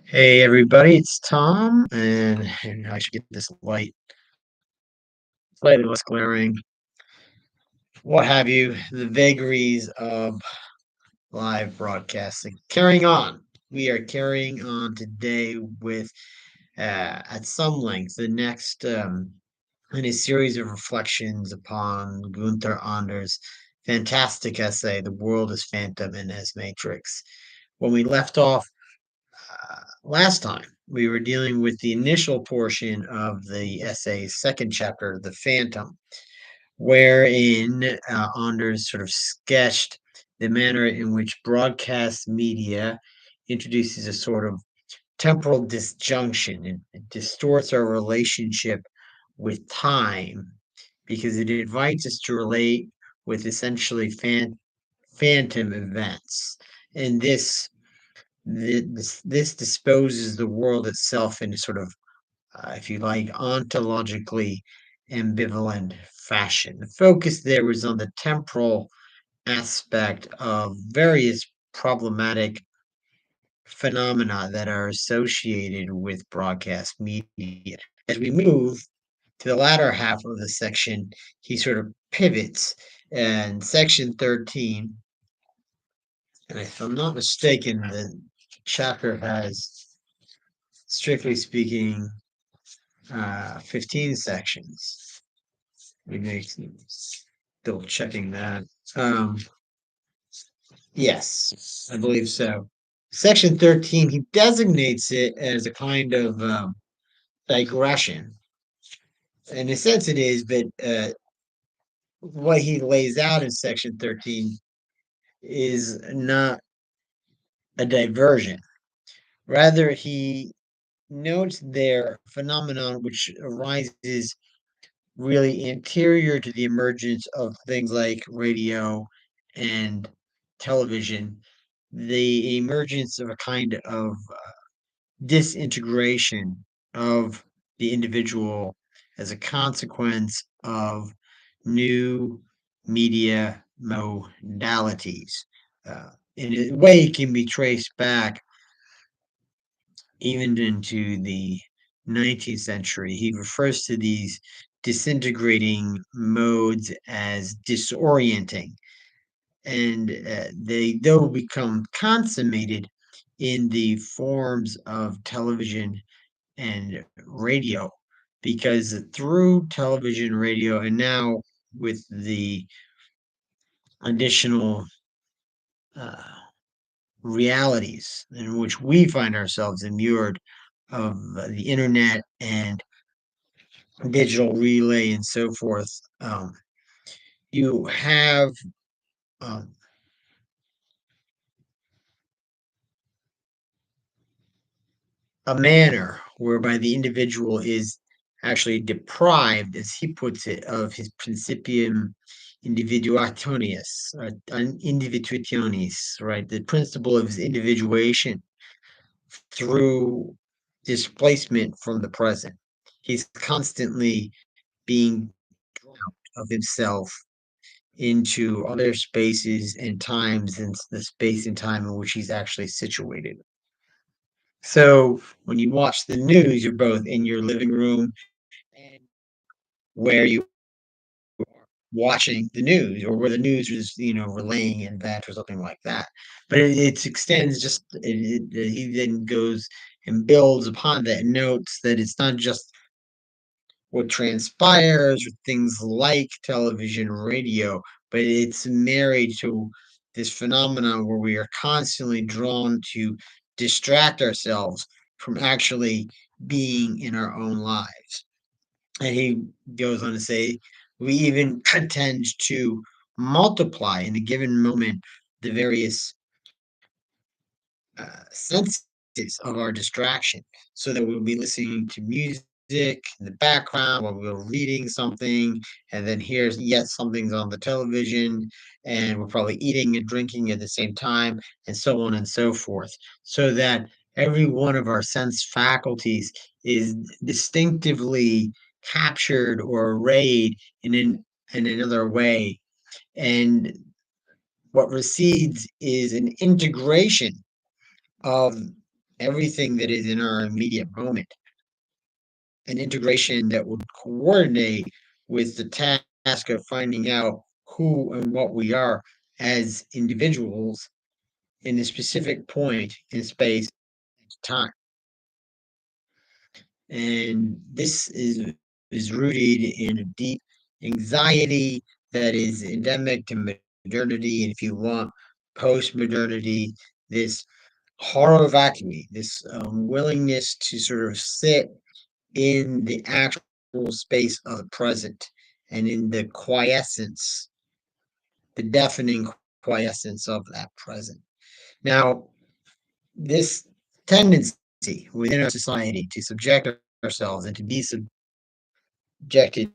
Hey everybody, it's Tom, and I should get this light slightly less glaring. What have you? The vagaries of live broadcasting. Carrying on. We are carrying on today with, at some length, the next in a series of reflections upon Gunther Anders' fantastic essay, "The World as Phantom and as Matrix." When we left off last time, we were dealing with the initial portion of the essay's second chapter, The Phantom, wherein Anders sort of sketched the manner in which broadcast media introduces a sort of temporal disjunction and it distorts our relationship with time because it invites us to relate with essentially phantom events. And this disposes the world itself into sort of, if you like, ontologically ambivalent fashion. The focus there was on the temporal aspect of various problematic phenomena that are associated with broadcast media. As we move to the latter half of the section, he sort of pivots. And section 13, and if I'm not mistaken, the chapter has, strictly speaking, 15 sections. We make still checking that. Um, yes, I believe so. Section 13, he designates it as a kind of digression. In a sense, it is, but what he lays out in section 13 is not a diversion. Rather, he notes their phenomenon which arises really anterior to the emergence of things like radio and television, the emergence of a kind of disintegration of the individual as a consequence of new media modalities. In a way, it can be traced back even into the 19th century. He refers to these disintegrating modes as disorienting, and they'll become consummated in the forms of television and radio, because through television, radio, and now with the additional uh, realities in which we find ourselves immured of the internet and digital relay and so forth, you have um, a manner whereby the individual is actually deprived, as he puts it, of his principium individuationis, right? The principle of his individuation through displacement from the present. He's constantly being of himself into other spaces and times and the space and time in which he's actually situated. So when you watch the news, you're both in your living room and where you are watching the news or where the news is, relaying an event or something like that. But it extends just, he then goes and builds upon that, notes that it's not just what transpires with things like television, radio, but it's married to this phenomenon where we are constantly drawn to distract ourselves from actually being in our own lives. And he goes on to say, we even tend to multiply in a given moment the various senses of our distraction, so that we'll be listening to music in the background while we're reading something, and then here's yet something's on the television, and we're probably eating and drinking at the same time, and so on and so forth, so that every one of our sense faculties is distinctively captured or arrayed in another way. And what recedes is an integration of everything that is in our immediate moment, an integration that would coordinate with the task of finding out who and what we are as individuals in a specific point in space and time. And this is rooted in a deep anxiety that is endemic to modernity, and if you want, postmodernity, this horror vacui, this willingness to sort of sit in the actual space of the present and in the quiescence, the deafening quiescence of that present. Now, this tendency within our society to subject ourselves and to be subjected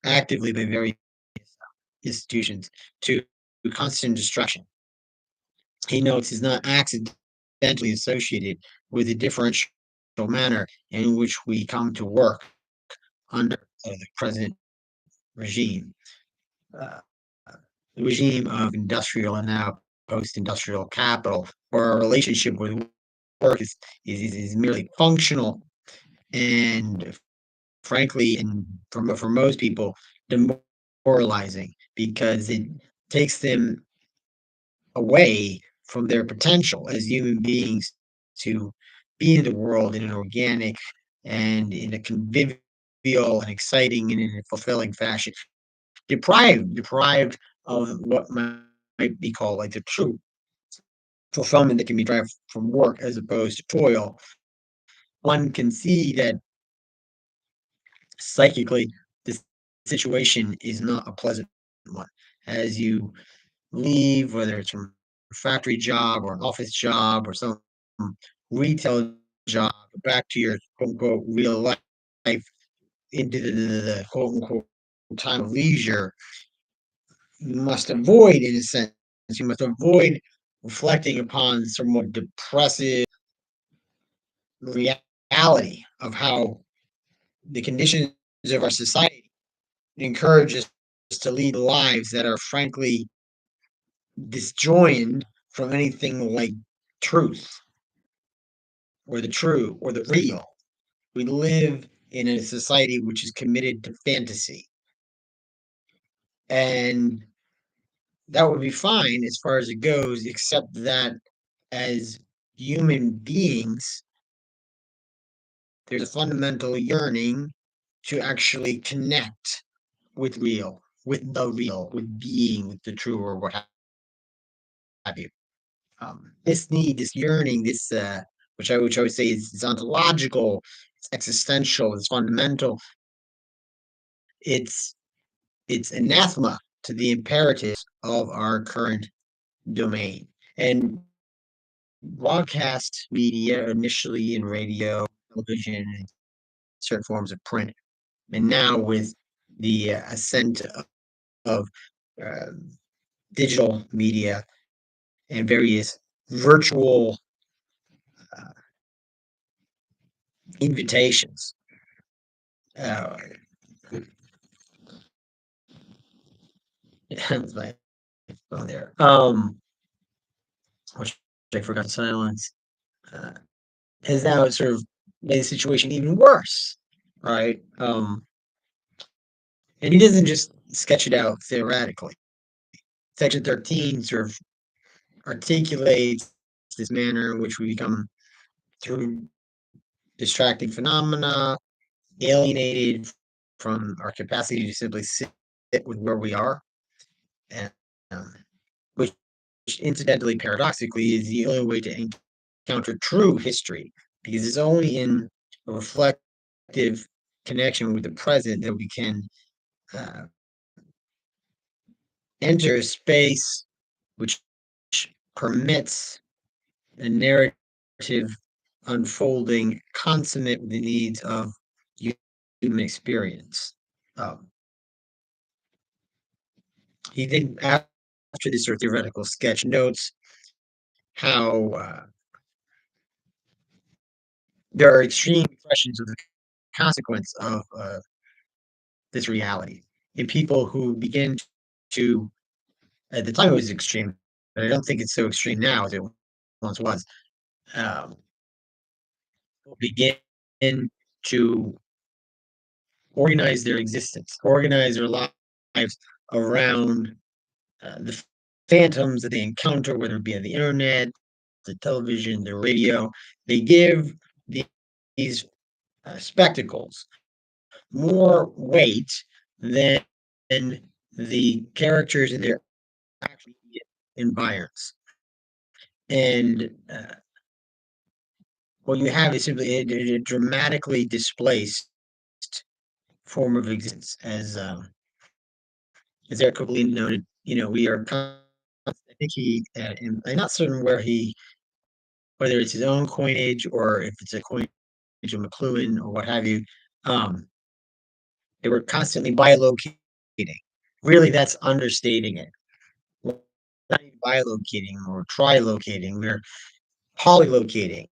actively by various institutions to constant distraction, he notes, is not accidentally associated with the differential manner in which we come to work under the present regime. Uh, the regime of industrial and now post-industrial capital, where our relationship with work is merely functional and frankly, and for most people, demoralizing because it takes them away from their potential as human beings to be in the world in an organic and in a convivial and exciting and in a fulfilling fashion. Deprived of what might be called like the true fulfillment that can be derived from work as opposed to toil. One can see that psychically this situation is not a pleasant one. As you leave, whether it's from a factory job or an office job or some retail job, back to your quote unquote real life into the quote unquote time of leisure, you must avoid, in a sense, you must avoid reflecting upon some more depressive reality of how the conditions of our society encourage us to lead lives that are frankly disjoined from anything like truth or the true or the real. We live in a society which is committed to fantasy. And that would be fine as far as it goes, except that as human beings, there's a fundamental yearning to actually connect with the real, with being, with the true, or what have you. This need, this yearning, this which I would say is ontological, it's existential, it's fundamental. It's it's anathema to the imperatives of our current domain. And broadcast media, initially in radio, television, and certain forms of print, and now with the ascent of uh, digital media and various virtual uh, invitations. Uh, my phone there. Which I forgot to silence. Uh, has now sort of made the situation even worse, right? And he doesn't just sketch it out theoretically. Section 13 sort of articulates this manner in which we become, through distracting phenomena, alienated from our capacity to simply sit with where we are, and, which incidentally, paradoxically, is the only way to encounter true history, because it's only in a reflective connection with the present that we can uh, enter a space which permits a narrative unfolding consummate with the needs of human experience. Um, he then, after this sort of theoretical sketch, notes how there are extreme expressions of the consequence of this reality in people who begin to, at the time it was extreme, but I don't think it's so extreme now as it once was. Um, begin to organize their existence, organize their lives around the phantoms that they encounter, whether it be on the internet, the television, the radio. They give these spectacles more weight than the characters in their actual environs. And what you have is simply a dramatically displaced form of existence, as Eric Copeland noted. We are. I think I'm not certain whether it's his own coinage or if it's a coinage of McLuhan or what have you. Um, they were constantly bilocating. Really, that's understating it. We're not even bilocating or trilocating. We're polylocating.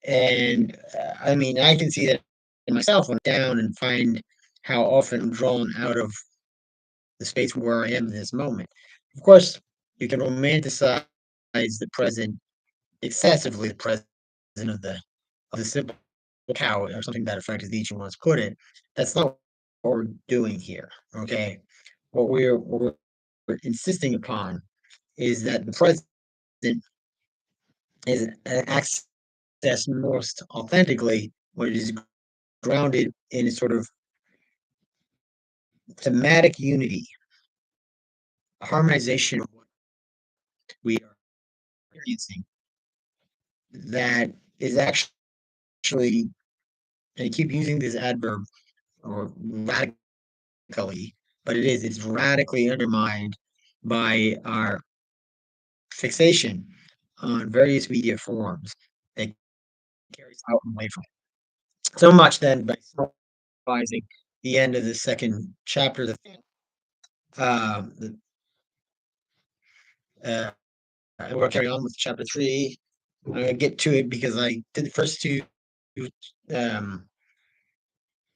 And I mean, I can see that in myself when I'm down and find how often I'm drawn out of the space where I am in this moment. Of course, you can romanticize the present excessively, the present of the simple cow or something to that effect, as Nietzsche once put it. That's not what we're doing here. Okay, what we're insisting upon is that the present is accessed most authentically when it is grounded in a sort of thematic unity, harmonization of what we are experiencing that is actually, and I keep using this adverb or radically, but it's radically undermined by our fixation on various media forms that carries out and away from it. So much then by summarizing the end of the second chapter, the uh, we'll carry on with chapter three. I'm gonna get to it because I did the first two um,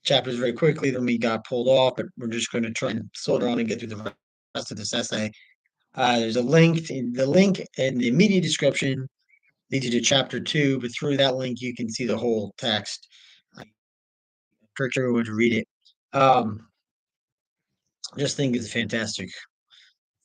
chapters very quickly. Then we got pulled off, but we're just going to try and soldier on and get through the rest of this essay. There's a link. The link in the immediate description leads you to chapter two, but through that link you can see the whole text. I encourage everyone to read it. Just think it's fantastic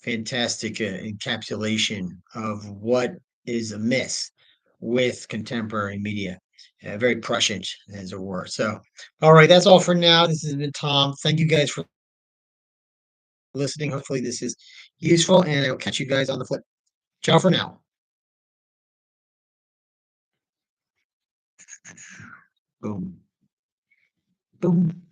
encapsulation of what is amiss with contemporary media. Very prescient, as it were. So, all right, that's all for now. This has been Tom. Thank you guys for listening. Hopefully, this is useful, and I'll catch you guys on the flip. Ciao for now. Boom. Boom.